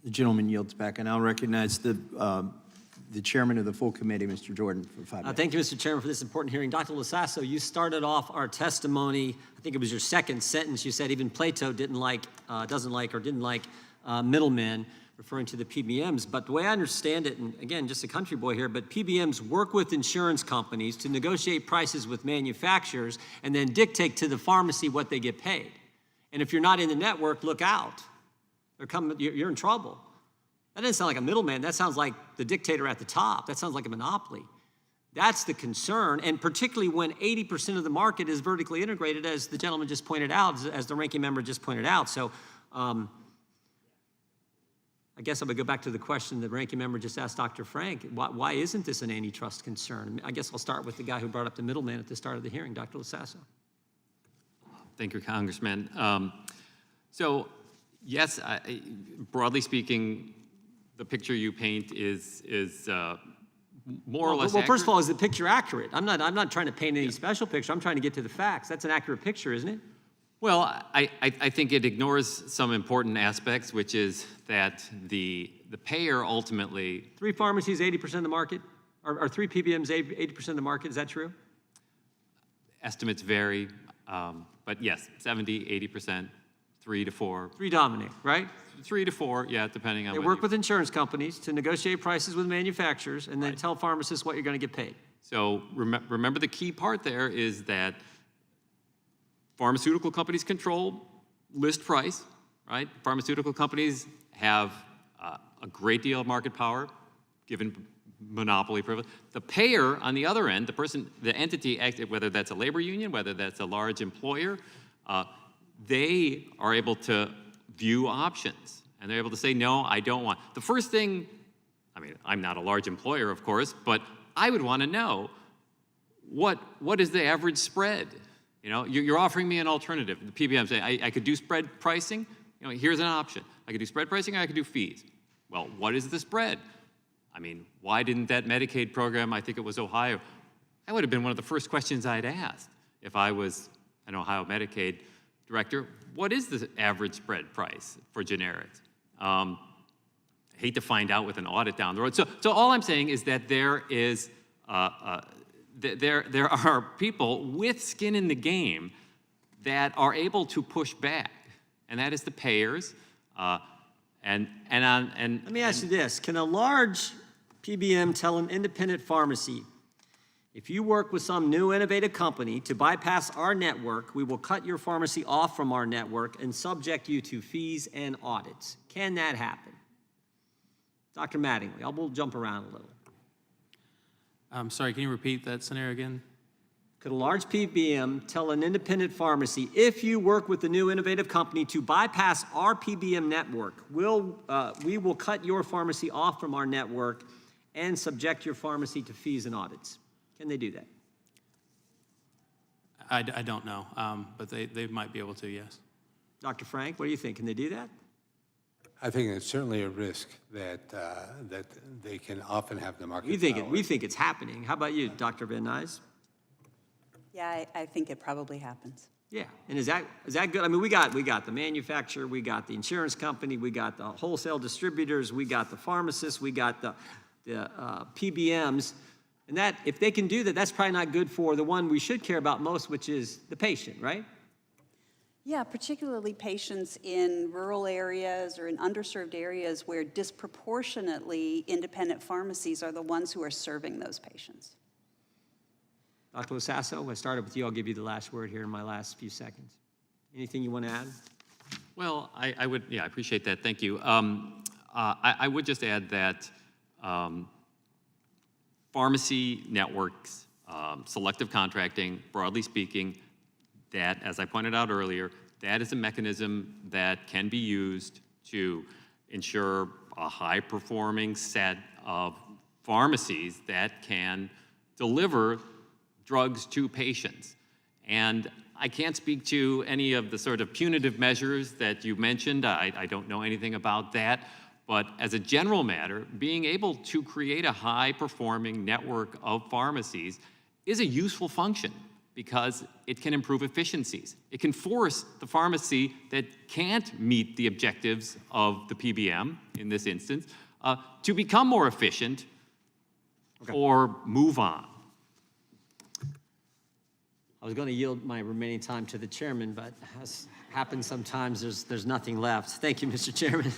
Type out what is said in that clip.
The gentleman yields back, and I'll recognize the chairman of the full committee, Mr. Jordan, for 5 minutes. Thank you, Mr. Chairman, for this important hearing. Dr. Lasasso, you started off our testimony, I think it was your second sentence, you said even Plato didn't like middlemen, referring to the PBMs. But the way I understand it, and again, just a country boy here, but PBMs work with insurance companies to negotiate prices with manufacturers and then dictate to the pharmacy what they get paid. And if you're not in the network, look out. You're in trouble. That doesn't sound like a middleman. That sounds like the dictator at the top. That sounds like a monopoly. That's the concern, and particularly when 80% of the market is vertically integrated, as the gentleman just pointed out, as the ranking member just pointed out. So I guess I would go back to the question the ranking member just asked Dr. Frank. Why isn't this an antitrust concern? I guess I'll start with the guy who brought up the middleman at the start of the hearing, Dr. Lasasso. Thank you, Congressman. So, yes, broadly speaking, the picture you paint is more or less well, accurate. first of all, is the picture accurate? I'm not trying to paint any special picture. I'm trying to get to the facts. That's an accurate picture, isn't it? Well, I think it ignores some important aspects, which is that the payer ultimately... 3 pharmacies, 80% of the market? Or 3 PBMs, 80% of the market? Is that true? Estimates vary, but yes, 70, 80%, 3 to 4. 3 dominate, right? 3 to 4, yeah, depending on... They work with insurance companies to negotiate prices with manufacturers and then tell pharmacists what you're going to get paid. So remember the key part there is that pharmaceutical companies control list price, right? Pharmaceutical companies have a great deal of market power given monopoly privilege. The payer on the other end, the entity, whether that's a labor union, whether that's a large employer, they are able to view options, and they're able to say, no, I don't want. The first thing, I mean, I'm not a large employer, of course, but I would want to know what is the average spread? You know, you're offering me an alternative. The PBM say, I could do spread pricing. You know, here's an option. I could do spread pricing, or I could do fees. Well, what is the spread? I mean, why didn't that Medicaid program, I think it was Ohio, that would have been one of the first questions I'd asked if I was an Ohio Medicaid director. What is the average spread price for generics? I hate to find out with an audit down the road. So all I'm saying is that there is, there are people with skin in the game that are able to push back, and that is the payers. Let me ask you this. Can a large PBM tell an independent pharmacy, if you work with some new innovative company to bypass our network, we will cut your pharmacy off from our network and subject you to fees and audits? Can that happen? Dr. Mattingly, we'll jump around a little. I'm sorry, can you repeat that scenario again? Could a large PBM tell an independent pharmacy, if you work with the new innovative company to bypass our PBM network, we will cut your pharmacy off from our network and subject your pharmacy to fees and audits? Can they do that? I don't know, but they might be able to, yes. Dr. Frank, what do you think? Can they do that? I think it's certainly a risk that that they can often have the market power. We think it's happening. How about you, Dr. Van Nuys? Yeah, I think it probably happens. Yeah, and is that good? I mean, we got the manufacturer, we got the insurance company, we got the wholesale distributors, we got the pharmacists, we got the PBMs, and that if they can do that, that's probably not good for the one we should care about most, which is the patient, right? Yeah, particularly patients in rural areas or in underserved areas where disproportionately independent pharmacies are the ones who are serving those patients. Dr. Lasasso, I started with you. I'll give you the last word here in my last few seconds. Anything you want to add? Well, I would, yeah, I appreciate that. Thank you. I would just add that pharmacy networks, selective contracting, broadly speaking, that, as I pointed out earlier, that is a mechanism that can be used to ensure a high-performing set of pharmacies that can deliver drugs to patients. And I can't speak to any of the sort of punitive measures that you mentioned. I don't know anything about that. But as a general matter, being able to create a high-performing network of pharmacies is a useful function because it can improve efficiencies. It can force the pharmacy that can't meet the objectives of the PBM, in this instance, to become more efficient or move on. I was going to yield my remaining time to the chairman, but as happens sometimes, there's nothing left. Thank you, Mr. Chairman.